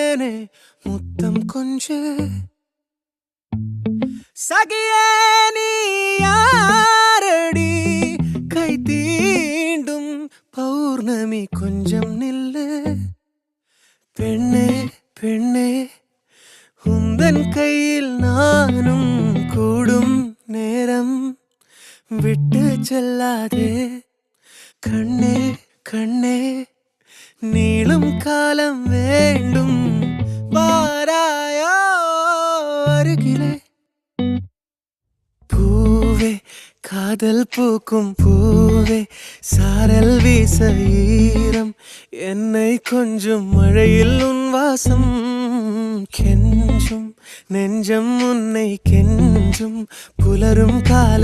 தேனே முத்தம் கொஞ்சு சகியே நீ யாரடி கை தீண்டும் பௌர்ணமி கொஞ்சம் நில்லு பெண்ணே பெண்ணே உந்தன் கையில் நானும் கூடும் நேரம் விட்டு செல்லாதே கண்ணே கண்ணே நீளும் காலம் வேண்டும் வாராயோ அருகிலே பூவே காதல் பூக்கும் பூவே சாரல் வீச ஈரம் என்னை கொஞ்சம் மழையில் உன் வாசம் கெஞ்சும் நெஞ்சம் உன்னை கெஞ்சும் புலரும் காலை